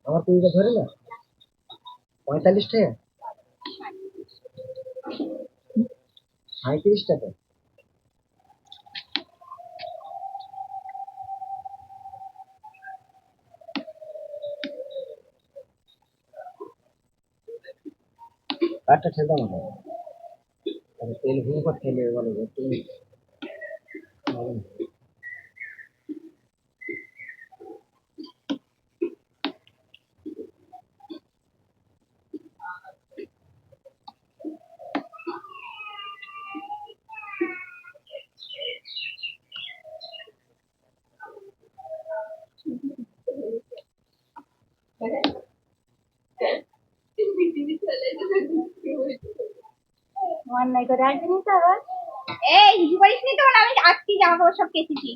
আমার কুড়িটা ধরে না 45 টাকা 37 টাকা। কাঠটা ঠেলতাম না তেল ঘুম করে ঠেলে বলো তুমি অন্যায় করে আসবি তো আবার এই কিছু করিস নি তো আমি আজকে জামা কাপড় সব কেচেছি।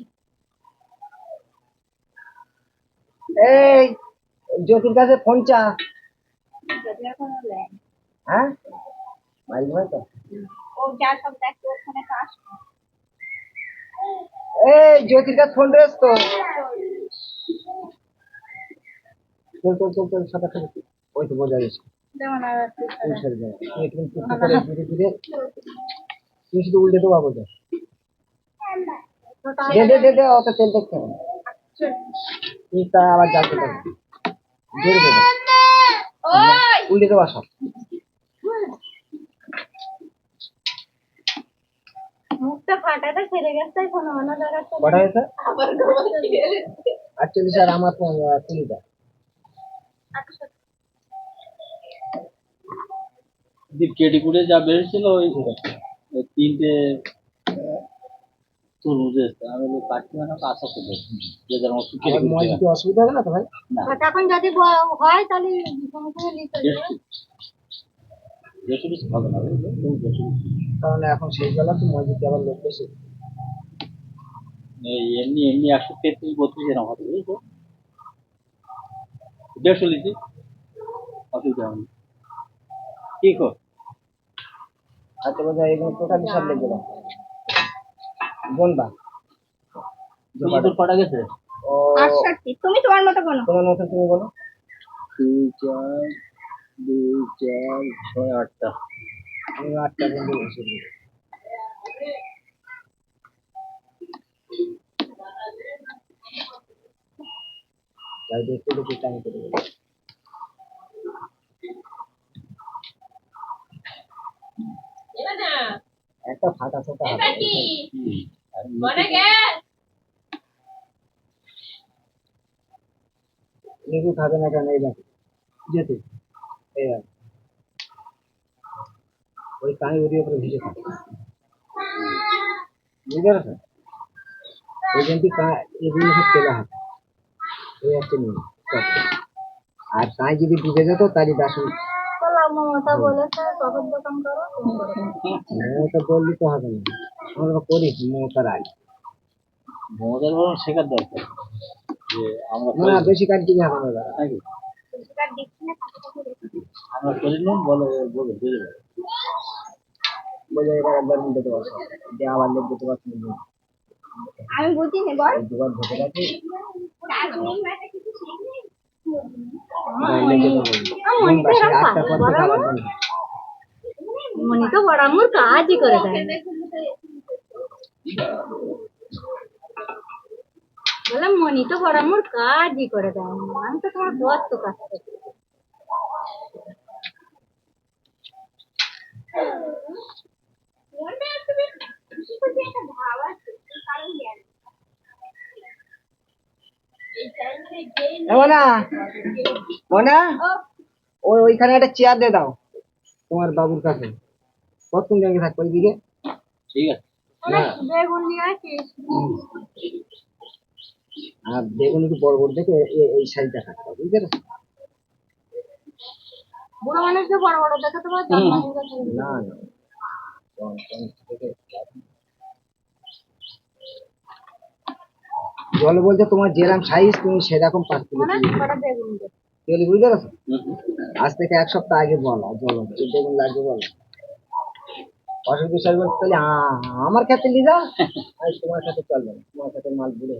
এই জ্যোতির কাছে ফোন চা। হ্যাঁ মাইক ভাই তো ও যা সব দেখো ওখানে তো আসবে। এই জ্যোতির কাছে ফোন রেস তো চল চল চল চল সাথে সাথে ওই তো বোঝা গেছে যেমন আর একটু চুপ করে ধীরে ধীরে তুই শুধু উল্টে দেবো বোঝা দে দে দে দে অত তেল দেখতে হবে তুই তা আবার যাতে পারবি জোরে দে উল্টে দেবো সব মুখটা ফাটাটা ছেড়ে গেছে কোনো অন্য জায়গা কটা হয়েছে 48 আর আমার 20টা কেটিকুড়ে যা বেরিয়েছিল ওই 3টে তরমুজ এসছে আমি বলি কাটতে না আশা করবো যে যার মতো কি অসুবিধা হবে না তো ভাই না এখন যদি হয় তাহলে সমস্যা নিতে বেশি বেশি হবে না কারণ এখন সেই বেলা তো মসজিদে আবার লোক বেশি এমনি এমনি 133-32 এরকম হবে বুঝছো 150 লিটার অসুবিধা হবে কি কর আচ্ছা বোঝা এগুলো টোটালি সব লেগে গেল বনবা তোর কটা গেছে ও 68 তুমি তোমার মতো বলো তোমার মতো তুমি বলো 2 4 2 4 6 8টা আমি 8টা বন্ধু বসে দিই যাই দেখতে দেখতে টাইম করে দেবো একটা ফাটা ফোটা হবে নিকু খাবে না কেন এই দেখো যেতে এই দেখো ওই কানে উড়িয়ে উপরে ভিজে থাকে বুঝতে পারছো ওই জন্য এগুলো সব তেলা হবে এই একটা নিয়ে আর কাঁই যদি ডুবে যেত তারই বাসন মমতা বলেছে কাপড় দোকান করো মমতা বললি তো হবে না আমরা করি মমতার আগে মজার বরং শেখার দরকার যে আমরা না বেশি কাজ দিবি এখন ওরা নাকি আমরা করি না বলো বলো বুঝে যাবে বলে এবার একবার মুখে দেবো যে আবার লোক দিতে পারছি না আমি বুঝিনি বল দুবার ভেতরে রাখি মনি তো বড় আমার কাজই করে দেয় বললাম মনি তো বড় আমার কাজই করে দেয় আমি তো তোমার কত কাজ করি মোনা মোনা ওইখানে একটা চেয়ার দিয়ে দাও তোমার বাবুর কাছে কতক্ষণ জায়গায় থাকবে ওইদিকে ঠিক আছে বেগুন নিয়ে আসিস আর বেগুন একটু বড় বড় দেখে এই সাইজটা কাটতে বুঝতে পারছো বুড়ো মানুষকে বড় বড় দেখে তোমার না না জল বলতে তোমার যেরকম সাইজ তুমি সেরকম পাচ্ছি তেল বুঝতে পারছো আজ থেকে 1 সপ্তাহ আগে বলো বলো বেগুন লাগবে বলো অসুবিধা সাহেব বলতে তাহলে আমার কাছে নিয়ে যাও আর তোমার কাছে চলবে না তোমার কাছে মাল বুড়ে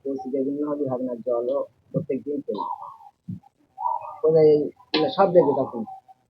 বলছি বেগুন না হবে না জলও প্রত্যেক দিন চলবে কোথায় সব দেখবে তখন